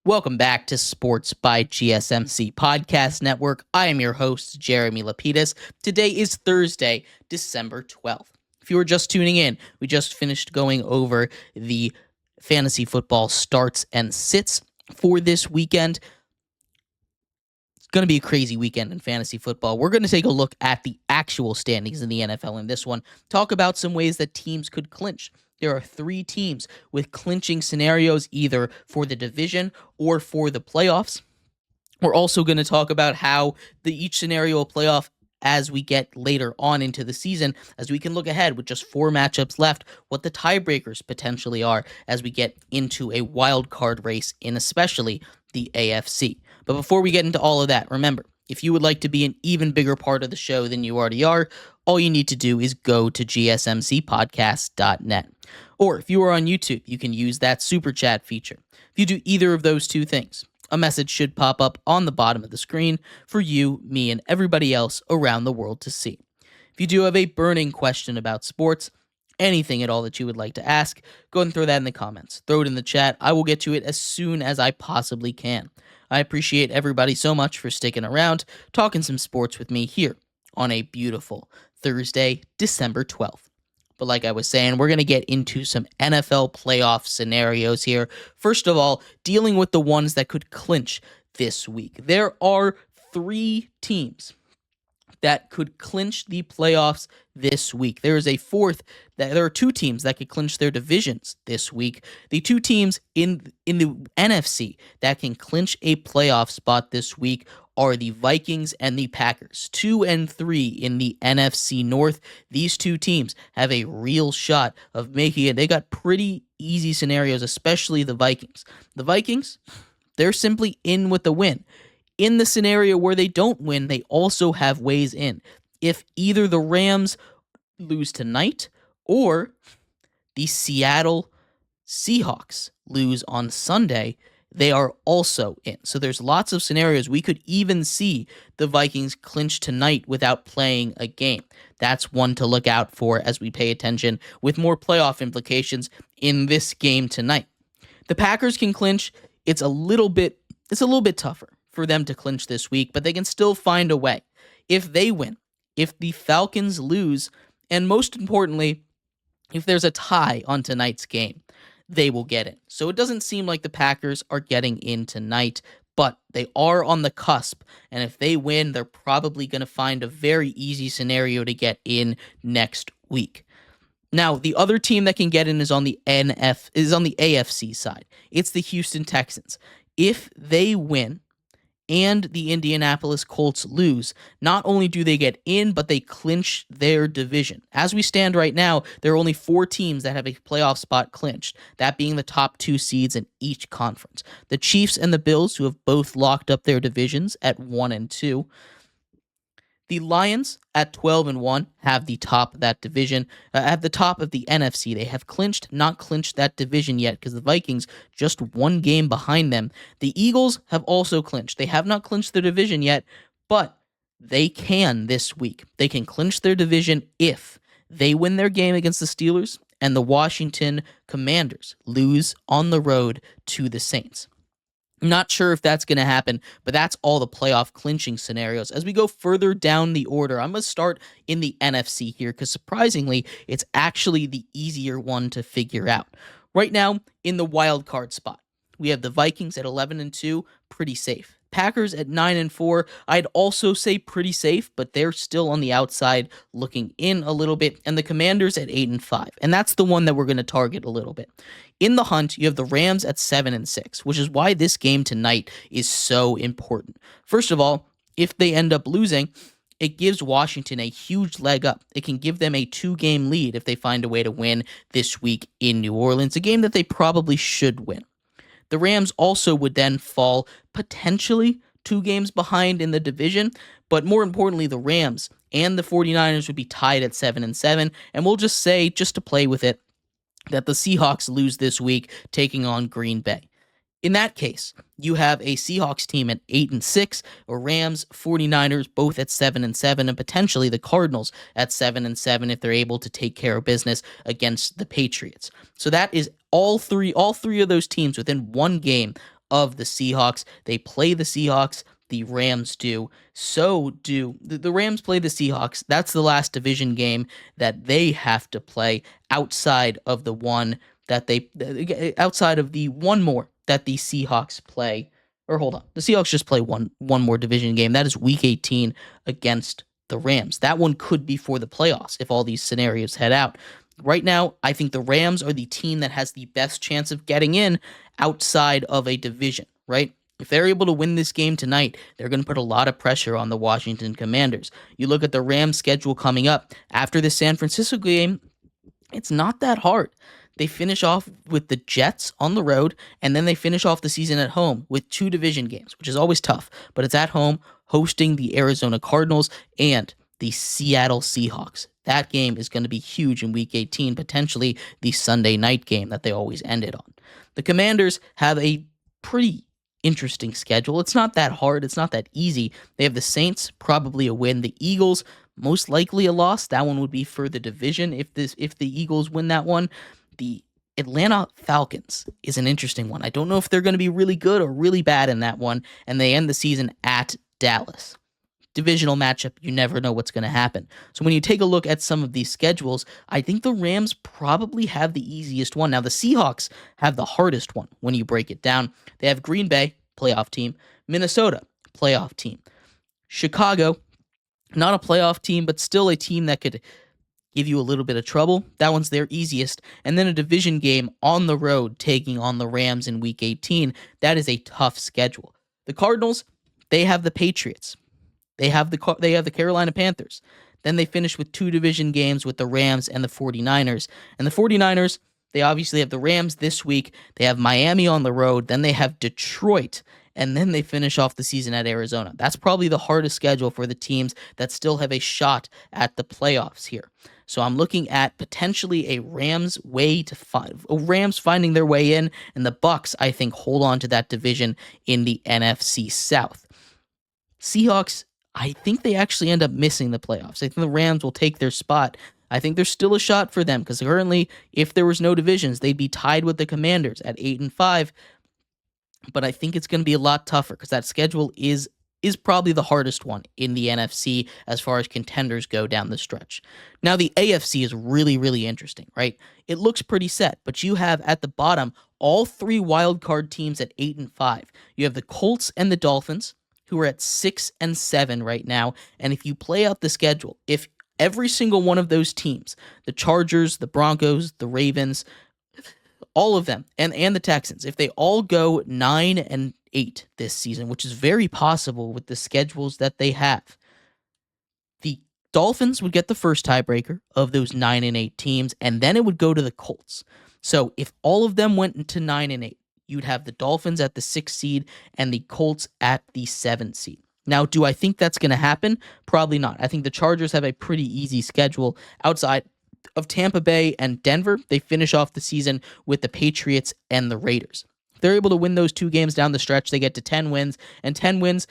Welcome back to Sports by GSMC Podcast Network. I am your host, Jeremy Lapidus. Today is Thursday, December 12th. If you were just tuning in, we just finished going over the fantasy football starts and sits for this weekend. It's going to be a crazy weekend in fantasy football. We're going to take a look at the actual standings in the NFL in this one, talk about some ways that teams could clinch. There are 3 teams with clinching scenarios either for the division or for the playoffs. We're also going to talk about how each scenario will play off as we get later on into the season, as we can look ahead with just 4 matchups left, what the tiebreakers potentially are as we get into a wild card race in especially the AFC. But before we get into all of that, remember, if you would like to be an even bigger part of the show than you already are, all you need to do is go to gsmcpodcast.net. Or if you are on YouTube, you can use that super chat feature. If you do either of those 2 things, a message should pop up on the bottom of the screen for you, me, and everybody else around the world to see. If you do have a burning question about sports, anything at all that you would like to ask, go ahead and throw that in the comments. Throw it in the chat. I will get to it as soon as I possibly can. I appreciate everybody so much for sticking around, talking some sports with me here on a beautiful Thursday, December 12th. But like I was saying, we're going to get into some NFL playoff scenarios here. First of all, dealing with the ones that could clinch this week. There are 3 teams that could clinch the playoffs this week. There is a 4th, there are 2 teams that could clinch their divisions this week. The 2 teams in the NFC that can clinch a playoff spot this week are the Vikings and the Packers. 2 and 3 in the NFC North. These 2 teams have a real shot of making it. They got pretty easy scenarios, especially the Vikings. The Vikings, they're simply in with the win. In the scenario where they don't win, they also have ways in. If either the Rams lose tonight or the Seattle Seahawks lose on Sunday, they are also in. So there's lots of scenarios. We could even see the Vikings clinch tonight without playing a game. That's one to look out for as we pay attention with more playoff implications in this game tonight. The Packers can clinch. It's a little bit tougher for them to clinch this week, but they can still find a way. If they win, if the Falcons lose, and most importantly, if there's a tie on tonight's game, they will get in. So it doesn't seem like the Packers are getting in tonight, but they are on the cusp, and if they win, they're probably going to find a very easy scenario to get in next week. Now, the other team that can get in is on the AFC side. It's the Houston Texans. If they win and the Indianapolis Colts lose, not only do they get in, but they clinch their division. As we stand right now, there are only 4 teams that have a playoff spot clinched, that being the top 2 seeds in each conference. The Chiefs and the Bills, who have both locked up their divisions at 1 and 2. The Lions at 12 and 1 have the top of that division. At the top of the NFC, they have not clinched that division yet because the Vikings just 1 game behind them. The Eagles have also clinched. They have not clinched their division yet, but they can this week. They can clinch their division if they win their game against the Steelers and the Washington Commanders lose on the road to the Saints. I'm not sure if that's going to happen, but that's all the playoff clinching scenarios. As we go further down the order, I'm going to start in the NFC here because surprisingly, it's actually the easier one to figure out. Right now, in the wild card spot, we have the Vikings at 11 and 2, pretty safe. Packers at 9 and 4, I'd also say pretty safe, but they're still on the outside looking in a little bit, and the Commanders at 8 and 5, and that's the one that we're going to target a little bit. In the hunt, you have the Rams at 7 and 6, which is why this game tonight is so important. First of all, if they end up losing, it gives Washington a huge leg up. It can give them a 2-game lead if they find a way to win this week in New Orleans, a game that they probably should win. The Rams also would then fall potentially 2 games behind in the division, but more importantly, the Rams and the 49ers would be tied at 7 and 7, and we'll just say, just to play with it, that the Seahawks lose this week taking on Green Bay. In that case, you have a Seahawks team at 8 and 6, or Rams, 49ers, both at 7 and 7, and potentially the Cardinals at 7 and 7 if they're able to take care of business against the Patriots. So that is all three of those teams within 1 game of the Seahawks. They play the Seahawks. The Rams do. So do the Rams play the Seahawks. That's the last division game that they have to play outside of the one outside of the one more that the Seahawks play. Or hold on, the Seahawks just play one more division game. That is Week 18 against the Rams. That one could be for the playoffs if all these scenarios head out. Right now, I think the Rams are the team that has the best chance of getting in outside of a division, right? If they're able to win this game tonight, they're going to put a lot of pressure on the Washington Commanders. You look at the Rams' schedule coming up after the San Francisco game, it's not that hard. They finish off with the Jets on the road, and then they finish off the season at home with 2 division games, which is always tough, but it's at home hosting the Arizona Cardinals and the Seattle Seahawks. That game is going to be huge in Week 18, potentially the Sunday night game that they always ended on. The Commanders have a pretty interesting schedule. It's not that hard. It's not that easy. They have the Saints, probably a win. The Eagles, most likely a loss. That one would be for the division if the Eagles win that one. The Atlanta Falcons is an interesting one. I don't know if they're going to be really good or really bad in that one, and they end the season at Dallas. Divisional matchup, you never know what's going to happen. So when you take a look at some of these schedules, I think the Rams probably have the easiest one. Now, the Seahawks have the hardest one when you break it down. They have Green Bay, playoff team, Minnesota, playoff team, Chicago, not a playoff team, but still a team that could give you a little bit of trouble. That one's their easiest. And then a division game on the road taking on the Rams in Week 18. That is a tough schedule. The Cardinals, they have the Patriots. They have the Carolina Panthers. Then they finish with 2 division games with the Rams and the 49ers. And the 49ers, they obviously have the Rams this week. They have Miami on the road. Then they have Detroit. And then they finish off the season at Arizona. That's probably the hardest schedule for the teams that still have a shot at the playoffs here. So I'm looking at potentially a Rams Rams finding their way in, and the Bucs, I think, hold on to that division in the NFC South. Seahawks, I think they actually end up missing the playoffs. I think the Rams will take their spot. I think there's still a shot for them because currently, if there was no divisions, they'd be tied with the Commanders at 8-5. But I think it's going to be a lot tougher because that schedule is probably the hardest one in the NFC as far as contenders go down the stretch. Now, the AFC is really, really interesting, right? It looks pretty set, but you have at the bottom all 3 wildcard teams at 8-5. You have the Colts and the Dolphins, who are at 6-7 right now. And if you play out the schedule, if every single one of those teams, the Chargers, the Broncos, the Ravens, all of them, and the Texans, if they all go 9-8 this season, which is very possible with the schedules that they have, the Dolphins would get the first tiebreaker of those 9-8 teams, and then it would go to the Colts. So if all of them went into 9-8, you'd have the Dolphins at the 6th seed and the Colts at the 7th seed. Now, do I think that's going to happen? Probably not. I think the Chargers have a pretty easy schedule outside of Tampa Bay and Denver. They finish off the season with the Patriots and the Raiders. If they're able to win those 2 games down the stretch, they get to 10 wins, and 10 wins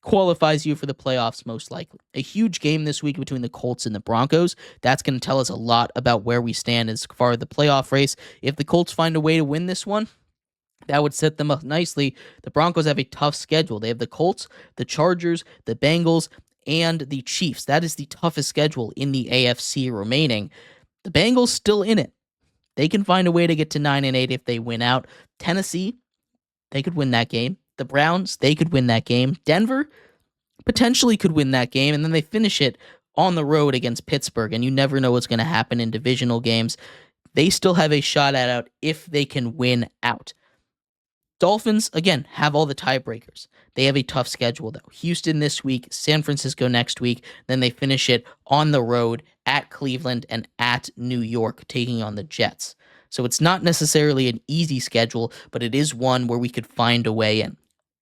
qualifies you for the playoffs most likely. A huge game this week between the Colts and the Broncos. That's going to tell us a lot about where we stand as far as the playoff race. If the Colts find a way to win this one, that would set them up nicely. The Broncos have a tough schedule. They have the Colts, the Chargers, the Bengals, and the Chiefs. That is the toughest schedule in the AFC remaining. The Bengals still in it. They can find a way to get to 9-8 if they win out. Tennessee, they could win that game. The Browns, they could win that game. Denver potentially could win that game, and then they finish it on the road against Pittsburgh, and you never know what's going to happen in divisional games. They still have a shot at out if they can win out. Dolphins, again, have all the tiebreakers. They have a tough schedule, though. Houston this week, San Francisco next week, then they finish it on the road at Cleveland and at New York, taking on the Jets. So it's not necessarily an easy schedule, but it is one where we could find a way in.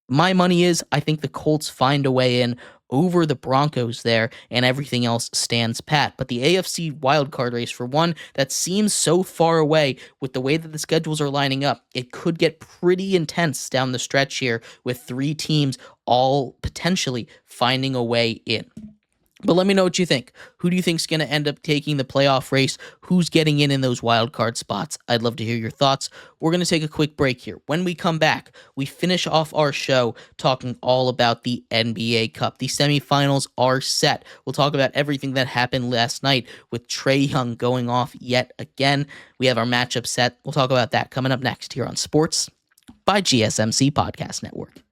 My money is I think the Colts find a way in over the Broncos there, and everything else stands pat. But the AFC wildcard race, for one that seems so far away with the way that the schedules are lining up, it could get pretty intense down the stretch here with 3 teams all potentially finding a way in. But let me know what you think. Who do you think's going to end up taking the playoff race? Who's getting in those wild card spots? I'd love to hear your thoughts. We're going to take a quick break here. When we come back, we finish off our show talking all about the NBA Cup. The semifinals are set. We'll talk about everything that happened last night with Trae Young going off yet again. We have our matchup set. We'll talk about that coming up next here on Sports by GSMC Podcast Network.